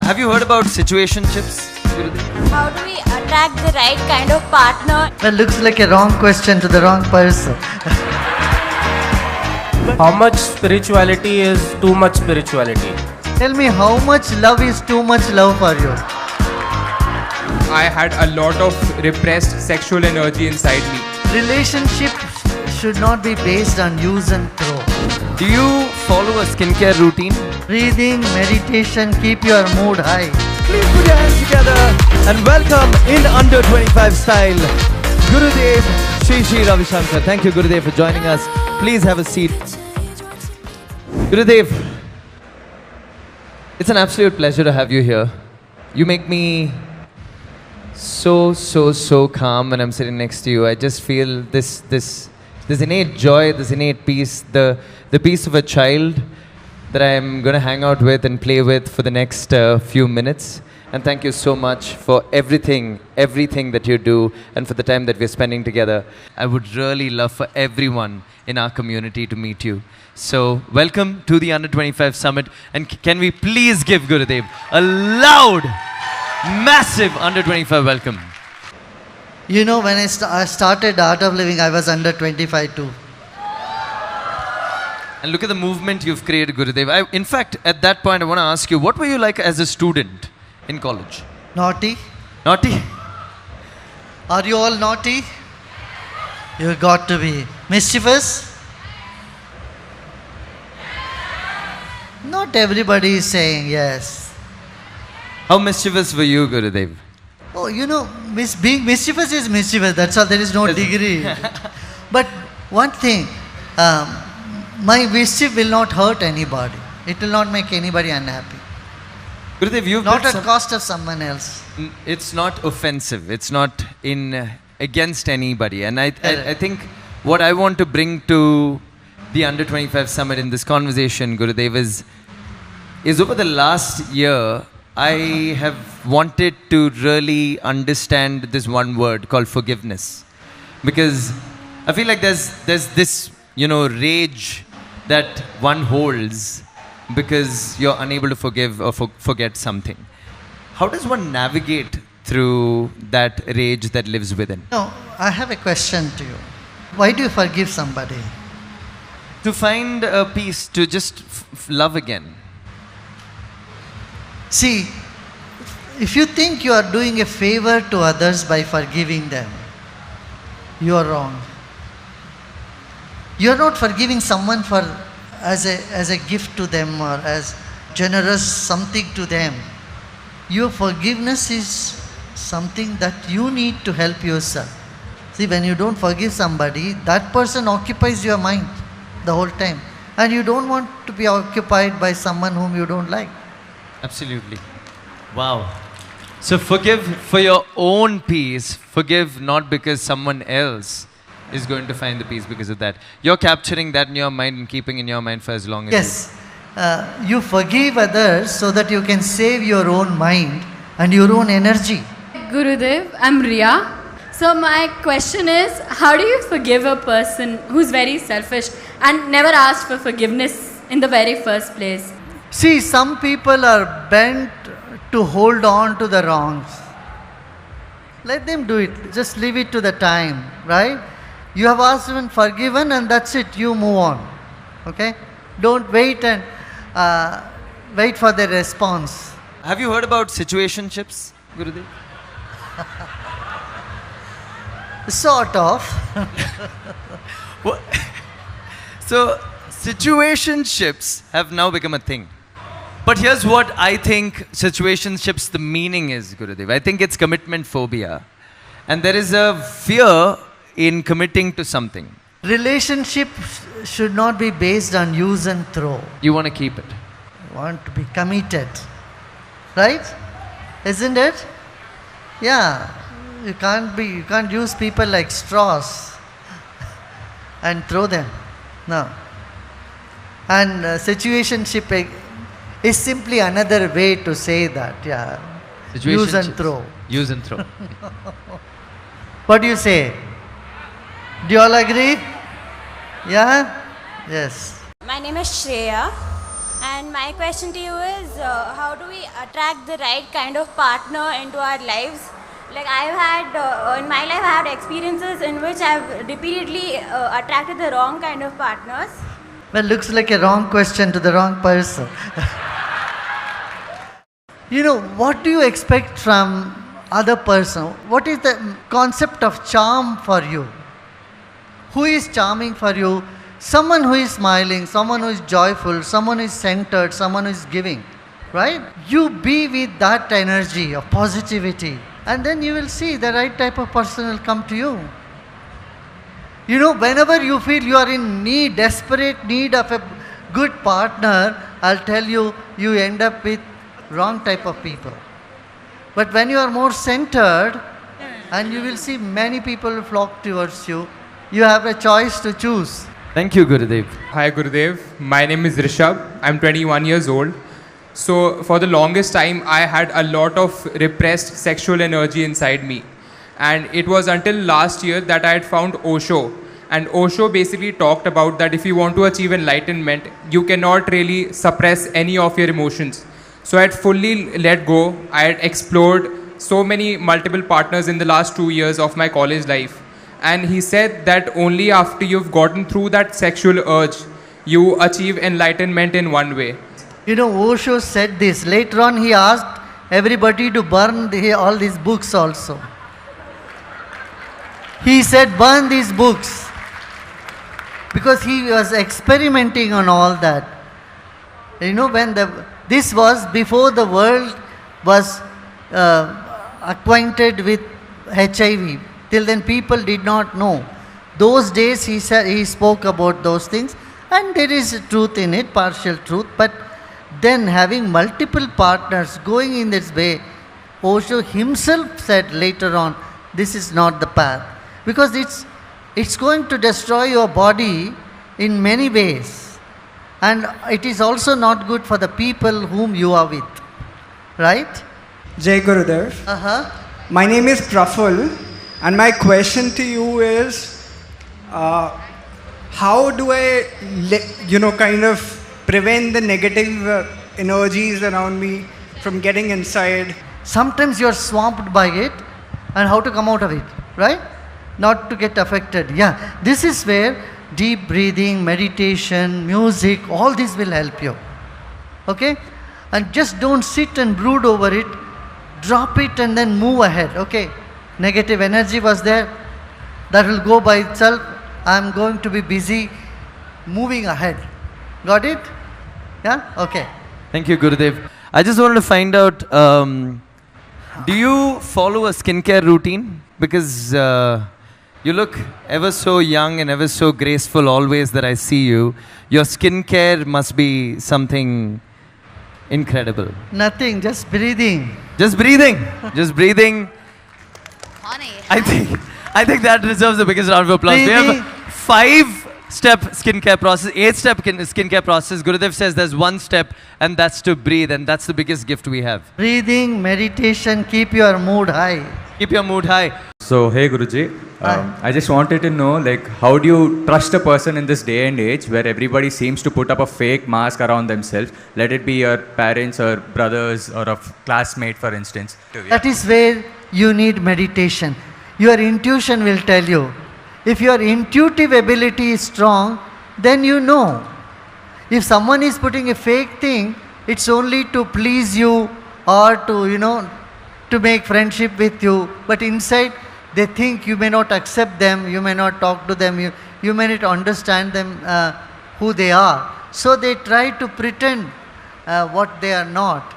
Have you heard about situationships, Gurudev? How do we attract the right kind of partner? That looks like a wrong question to the wrong person. How much spirituality is too much spirituality? Tell me, how much love is too much love for you? I had a lot of repressed sexual energy inside me. Relationship should not be based on use and throw. Do you follow a skincare routine? Breathing, meditation, keep your mood high. Please put your hands together and welcome in under 25 style, Gurudev Sri Sri Ravi Shankar. Thank you, Gurudev, for joining us. Please have a seat. Gurudev, it's an absolute pleasure to have you here. You make me so calm when I'm sitting next to you. I just feel this innate joy, this innate peace, the peace of a child that I'm going to hang out with and play with for the next few minutes. And thank you so much for everything that you do and for the time that we're spending together. I would really love for everyone in our community to meet you. So welcome to the Under 25 Summit, and can we please give Gurudev a loud, massive Under 25 welcome. You know, when I started Art of Living, I was under 25 too. And look at the movement you've created, Gurudev. In fact, at that point, I want to ask you, what were you like as a student in college? Naughty? Naughty? Are you all naughty? You got to be. Mischievous? Not everybody is saying yes. How mischievous were you, Gurudev? Oh, you know, being mischievous is mischievous. That's all. There is no degree. But one thing, my mischief will not hurt anybody. It will not make anybody unhappy. Gurudev, you've not at cost of someone else. It's not offensive. It's not against anybody. And I think what I want to bring to the Under 25 Summit in this conversation, Gurudev, is over the last year, I have wanted to really understand this one word called forgiveness. Because I feel like there's this, rage that one holds because you're unable to forgive or forget something. How does one navigate through that rage that lives within? No, I have a question to you. Why do you forgive somebody? To find a peace, to just love again. See, if you think you are doing a favor to others by forgiving them, you are wrong. You are not forgiving someone as a gift to them or as generous something to them. Your forgiveness is something that you need to help yourself. See, when you don't forgive somebody, that person occupies your mind the whole time. And you don't want to be occupied by someone whom you don't like. Absolutely. Wow. So forgive for your own peace. Forgive not because someone else is going to find the peace because of that. You're capturing that in your mind and keeping in your mind for as long as Yes. You forgive others so that you can save your own mind and your own energy. Gurudev, I'm Riya. So my question is, how do you forgive a person who's very selfish and never asked for forgiveness in the very first place? See, some people are bent to hold on to the wrongs. Let them do it. Just leave it to the time, right? You have asked and forgiven, and that's it. You move on. Okay? Don't wait and wait for the response. Have you heard about situationships, Gurudev? Sort of. So, situationships have now become a thing. But here's what I think situationships, the meaning is, Gurudev. I think it's commitment phobia. And there is a fear in committing to something. Relationship should not be based on use and throw. You want to keep it. You want to be committed. Right? Isn't it? Yeah. You can't use people like straws and throw them. No. And situationship is simply another way to say that. Yeah. Use and throw. Use and throw. What do you say? Do you all agree? Yeah? Yes. My name is Shreya. And my question to you is, how do we attract the right kind of partner into our lives? Like I've had, in my life, I had experiences in which I've repeatedly attracted the wrong kind of partners. Well, looks like a wrong question to the wrong person. You know, what do you expect from other person? What is the concept of charm for you? Who is charming for you? Someone who is smiling, someone who is joyful, someone who is centered, someone who is giving, right? You be with that energy of positivity, and then you will see the right type of person will come to you. You know, whenever you feel you are in need, desperate need of a good partner, I'll tell you, you end up with wrong type of people. But when you are more centered, and you will see many people will flock towards you, you have a choice to choose. Thank you, Gurudev. Hi Gurudev, my name is Rishabh. I'm 21 years old. So for the longest time, I had a lot of repressed sexual energy inside me. And it was until last year that I had found Osho. And Osho basically talked about that if you want to achieve enlightenment, you cannot really suppress any of your emotions. So I had fully let go. I had explored so many multiple partners in the last 2 years of my college life. And he said that only after you've gotten through that sexual urge, you achieve enlightenment in one way. You know, Osho said this. Later on, he asked everybody to burn all these books also. He said, burn these books. Because he was experimenting on all that. You know, when this was before the world was acquainted with HIV. Till then people did not know. Those days he spoke about those things, and there is truth in it, partial truth. But then having multiple partners going in this way, Osho himself said later on, this is not the path. Because it's going to destroy your body in many ways. And it is also not good for the people whom you are with. Right? Jai Gurudev. My name is Praful, and my question to you is, how do I, kind of prevent the negative energies around me from getting inside? Sometimes you are swamped by it, and how to come out of it, right? Not to get affected. Yeah, this is where deep breathing, meditation, music, all this will help you. Okay? And just don't sit and brood over it. Drop it and then move ahead. Okay? Negative energy was there. That will go by itself. I'm going to be busy moving ahead. Got it? Yeah? Okay. Thank you, Gurudev. I just wanted to find out, do you follow a skincare routine? Because you look ever so young and ever so graceful always that I see you. Your skincare must be something incredible. Nothing, just breathing. Just breathing. Just breathing. I think that deserves the biggest round of applause. Breathing. We have 5-step skincare process, 8-step skincare process. Gurudev says there's 1 step, and that's to breathe, and that's the biggest gift we have. Breathing, meditation, keep your mood high. Keep your mood high. So, hey Guruji, I just wanted to know, how do you trust a person in this day and age where everybody seems to put up a fake mask around themselves? Let it be your parents or brothers or a classmate, for instance. That is where you need meditation. Your intuition will tell you. If your intuitive ability is strong, then you know. If someone is putting a fake thing, it's only to please you or to, to make friendship with you. But inside, they think you may not accept them, you may not talk to them, you may not understand them, who they are. So they try to pretend what they are not,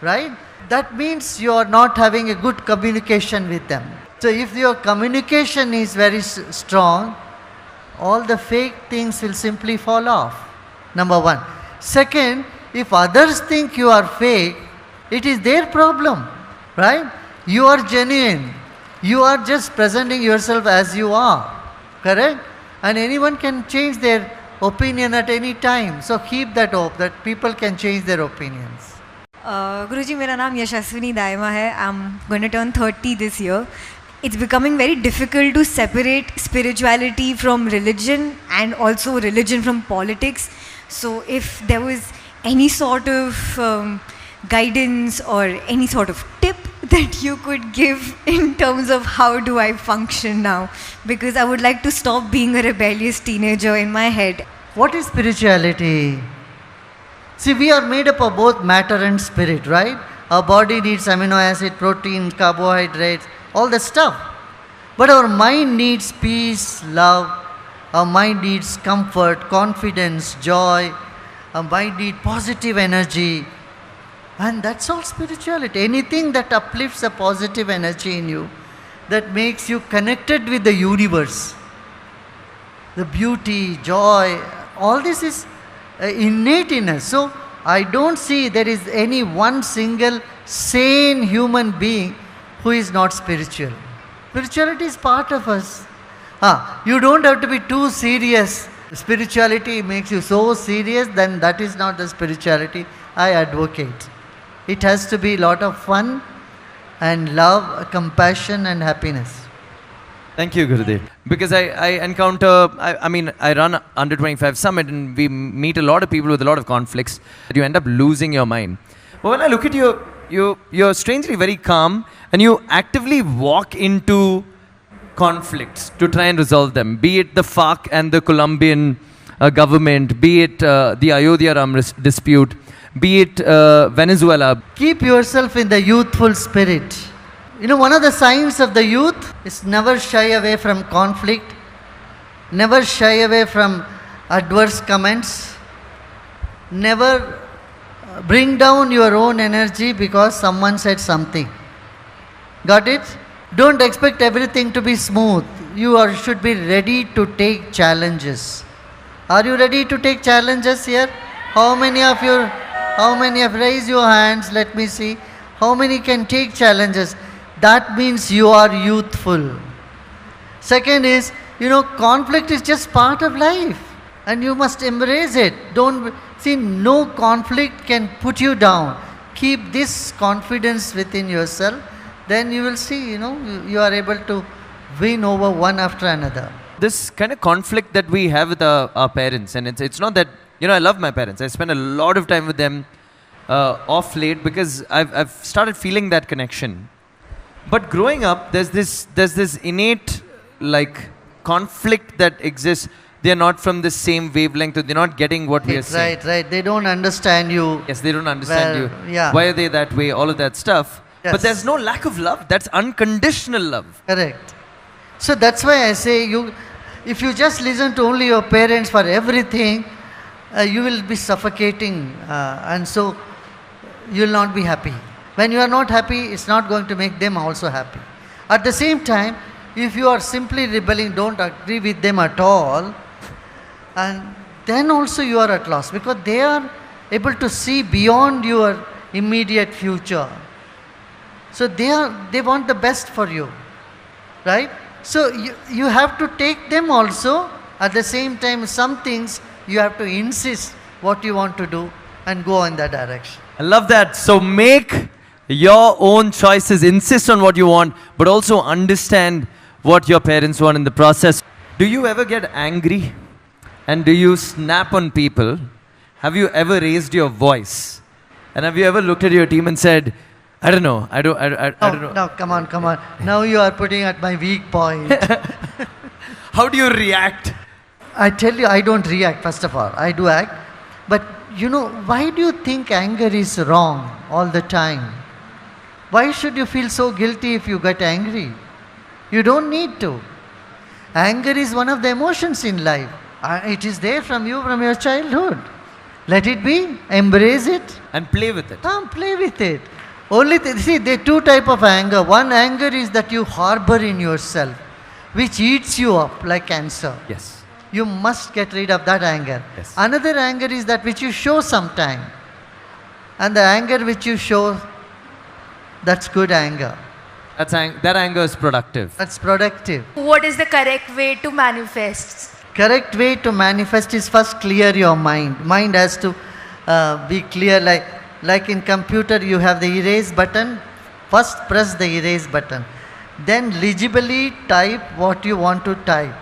right? That means you are not having a good communication with them. So if your communication is very strong, all the fake things will simply fall off. Number 1. Second, if others think you are fake, it is their problem, right? You are genuine. You are just presenting yourself as you are, correct? And anyone can change their opinion at any time. So keep that hope that people can change their opinions. Guruji, मेरा नाम यशस्विनी दायमा है. I'm going to turn 30 this year. It's becoming very difficult to separate spirituality from religion and also religion from politics. So if there was any sort of guidance or any sort of tip that you could give in terms of how do I function now? Because I would like to stop being a rebellious teenager in my head. What is spirituality? See, we are made up of both matter and spirit, right? Our body needs amino acid, protein, carbohydrates, all the stuff. But our mind needs peace, love. Our mind needs comfort, confidence, joy. Our mind needs positive energy. And that's all spirituality. Anything that uplifts a positive energy in you, that makes you connected with the universe. The beauty, joy, all this is innate in us. So I don't see there is any one single sane human being who is not spiritual. Spirituality is part of us. You don't have to be too serious. Spirituality makes you so serious, then that is not the spirituality I advocate. It has to be a lot of fun and love, compassion and happiness. Thank you, Gurudev. Because I encounter, I run Under 25 Summit and we meet a lot of people with a lot of conflicts. You end up losing your mind. But when I look at you, you're strangely very calm and you actively walk into conflicts to try and resolve them. Be it the FARC and the Colombian government, be it the Ayodhya Ram dispute, be it Venezuela. Keep yourself in the youthful spirit. You know, one of the signs of the youth is never shy away from conflict, never shy away from adverse comments, never bring down your own energy because someone said something. Got it? Don't expect everything to be smooth. You should be ready to take challenges. Are you ready to take challenges here? How many of you raise your hands? Let me see. How many can take challenges? That means you are youthful. Second is, conflict is just part of life and you must embrace it. No conflict can put you down. Keep this confidence within yourself, then you will see, you are able to win over one after another. This kind of conflict that we have with our parents, and it's not that, I love my parents. I spend a lot of time with them off late because I've started feeling that connection. But growing up, there's this innate conflict that exists. They're not from the same wavelength. They're not getting what we are saying. Right. They don't understand you. Yes, they don't understand you. Yeah. Why are they that way? All of that stuff. Yes. But there's no lack of love. That's unconditional love. Correct. So that's why I say if you just listen to only your parents for everything, you will be suffocating and so you will not be happy. When you are not happy, it's not going to make them also happy. At the same time, if you are simply rebelling, don't agree with them at all, and then also you are at loss because they are able to see beyond your immediate future. So they want the best for you, right? So you have to take them also. At the same time, some things you have to insist what you want to do and go in that direction. I love that. So make your own choices, insist on what you want, but also understand what your parents want in the process. Do you ever get angry? And do you snap on people? Have you ever raised your voice? And have you ever looked at your team and said, I don't know, I don't know. No, come on. Now you are putting at my weak point. How do you react? I tell you, I don't react, first of all. I do act. But why do you think anger is wrong all the time? Why should you feel so guilty if you get angry? You don't need to. Anger is one of the emotions in life. It is there from your childhood. Let it be. Embrace it. And play with it. Play with it. See, there are two types of anger. One anger is that you harbor in yourself, which eats you up like cancer. Yes. You must get rid of that anger. Yes. Another anger is that which you show sometime. And the anger which you show, that's good anger. That anger is productive. That's productive. What is the correct way to manifest? Correct way to manifest is first clear your mind. Mind has to be clear. Like in computer, you have the erase button. First press the erase button. Then legibly type what you want to type.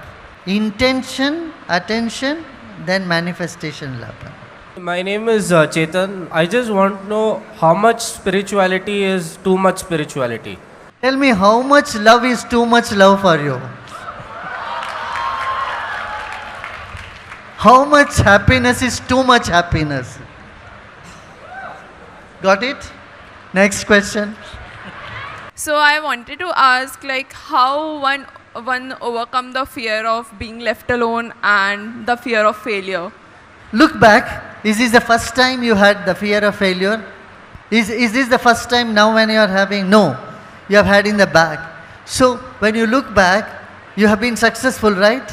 Intention, attention, then manifestation will happen. My name is Chetan. I just want to know how much spirituality is too much spirituality. Tell me how much love is too much love for you? How much happiness is too much happiness? Got it? Next question. So I wanted to ask, like, how one overcome the fear of being left alone and the fear of failure. Look back. Is this the first time you had the fear of failure? Is this the first time now when you are having? No. You have had in the back. So when you look back, you have been successful, right?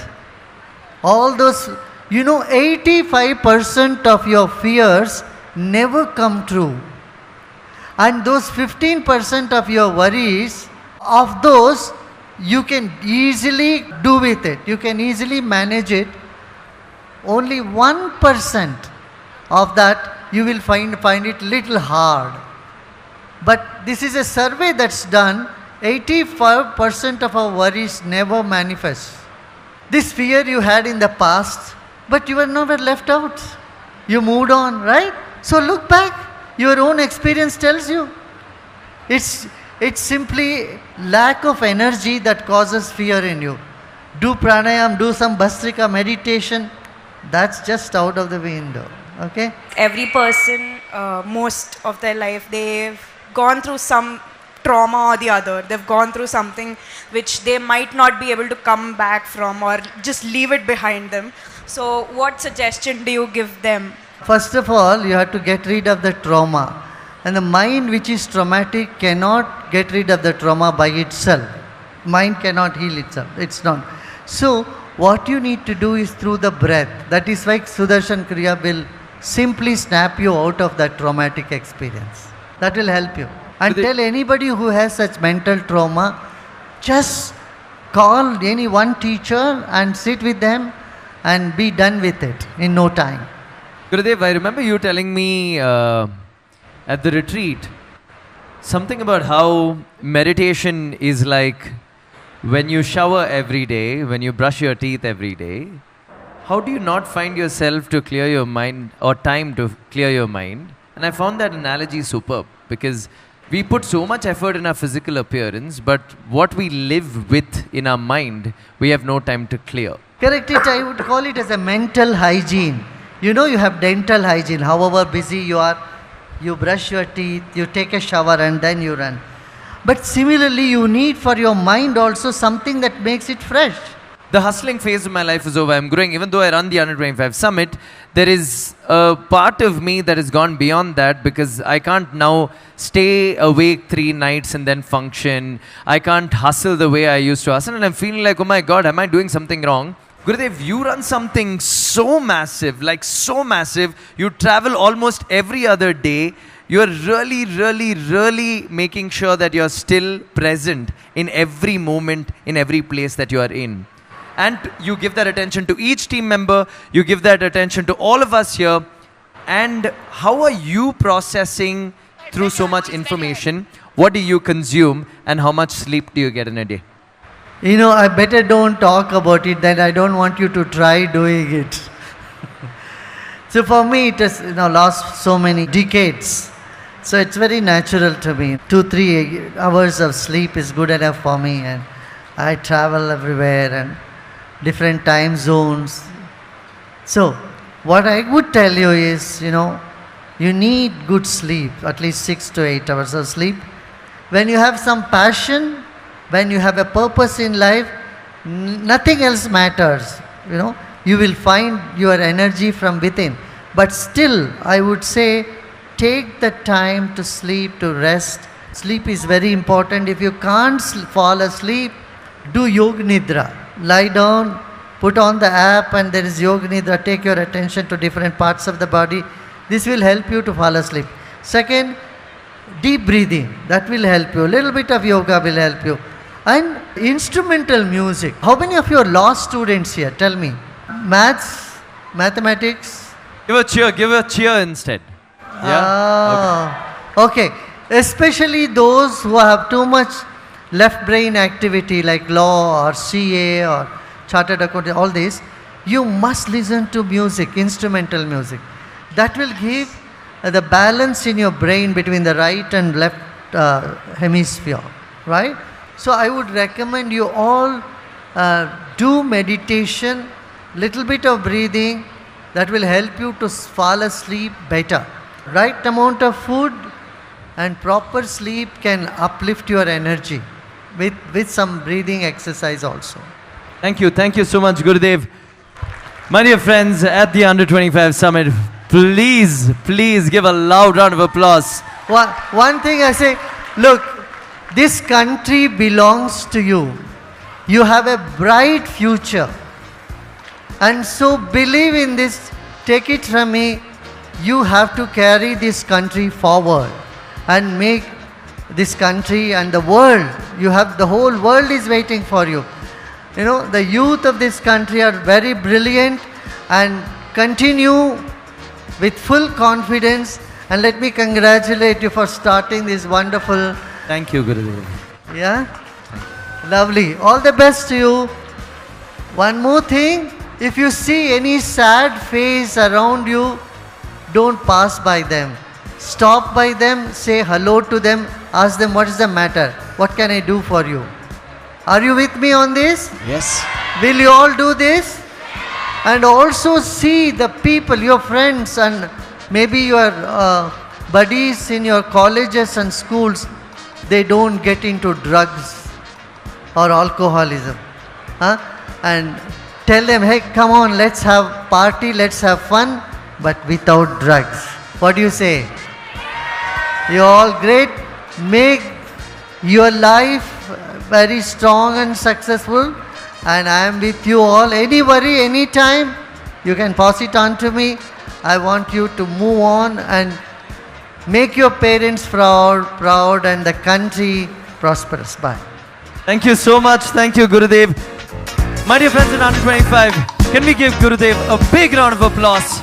All those, 85% of your fears never come true. And those 15% of your worries, of those, you can easily do with it. You can easily manage it. Only 1% of that you will find it little hard. But this is a survey that's done. 85% of our worries never manifest. This fear you had in the past, but you were never left out. You moved on, right? So look back. Your own experience tells you. It's simply lack of energy that causes fear in you. Do pranayam, do some bhastrika meditation. That's just out of the window. Okay? Every person, most of their life, they've gone through some trauma or the other. They've gone through something which they might not be able to come back from or just leave it behind them. So what suggestion do you give them? First of all, you have to get rid of the trauma. And the mind which is traumatic cannot get rid of the trauma by itself. Mind cannot heal itself. It's not. So, what you need to do is through the breath. That is why Sudarshan Kriya will simply snap you out of that traumatic experience. That will help you. And tell anybody who has such mental trauma, just call any one teacher and sit with them and be done with it in no time. Gurudev, I remember you telling me at the retreat something about how meditation is like when you shower every day, when you brush your teeth every day. How do you not find yourself to clear your mind or time to clear your mind? And I found that analogy superb because we put so much effort in our physical appearance, but what we live with in our mind, we have no time to clear. Correct it, I would call it as a mental hygiene. You have dental hygiene, however busy you are, you brush your teeth, you take a shower and then you run. But similarly, you need for your mind also something that makes it fresh. The hustling phase of my life is over. I'm growing. Even though I run the Under 25 Summit, there is a part of me that has gone beyond that because I can't now stay awake 3 nights and then function. I can't hustle the way I used to hustle. And I'm feeling like, oh my God, am I doing something wrong? Gurudev, you run something so massive, like so massive. You travel almost every other day. You're really making sure that you're still present in every moment, in every place that you are in. And you give that attention to each team member. You give that attention to all of us here. And how are you processing through so much information? What do you consume and how much sleep do you get in a day? I better don't talk about it, then I don't want you to try doing it. So for me, it has lost so many decades. So it's very natural to me. 2-3 hours of sleep is good enough for me, and I travel everywhere and different time zones. So what I would tell you is, you need good sleep, at least 6 to 8 hours of sleep. When you have some passion, when you have a purpose in life, nothing else matters. You will find your energy from within. But still, I would say, take the time to sleep, to rest. Sleep is very important. If you can't fall asleep, do Yoga Nidra. Lie down, put on the app and there is Yoga Nidra. Take your attention to different parts of the body. This will help you to fall asleep. Second, deep breathing. That will help you. A little bit of yoga will help you. And instrumental music. How many of you are law students here? Tell me. Maths, mathematics. Give a cheer instead. Yeah. Okay. Especially those who have too much left brain activity like law or CA or chartered accountant, all this. You must listen to music, instrumental music. That will give the balance in your brain between the right and left hemisphere, right? So I would recommend you all do meditation, little bit of breathing, that will help you to fall asleep better. Right amount of food and proper sleep can uplift your energy with some breathing exercise also. Thank you so much, Gurudev. My dear friends, at the Under 25 Summit, please give a loud round of applause. One thing I say, look, this country belongs to you. You have a bright future. And so believe in this, take it from me, you have to carry this country forward and make this country and the world, the whole world is waiting for you. You know, the youth of this country are very brilliant, and continue with full confidence, and let me congratulate you for starting this wonderful. Thank you, Gurudev. Yeah? Lovely. All the best to you. One more thing, if you see any sad face around you, don't pass by them. Stop by them, say hello to them, ask them what is the matter, what can I do for you. Are you with me on this? Yes. Will you all do this? And also see the people, your friends and maybe your buddies in your colleges and schools, they don't get into drugs or alcoholism. And tell them, hey, come on, let's have party, let's have fun, but without drugs. What do you say? You're all great. Make your life very strong and successful. And I am with you all. Any worry, any time, you can pass it on to me. I want you to move on and make your parents proud and the country prosperous. Bye. Thank you so much. Thank you, Gurudev. My dear friends in Under 25, can we give Gurudev a big round of applause?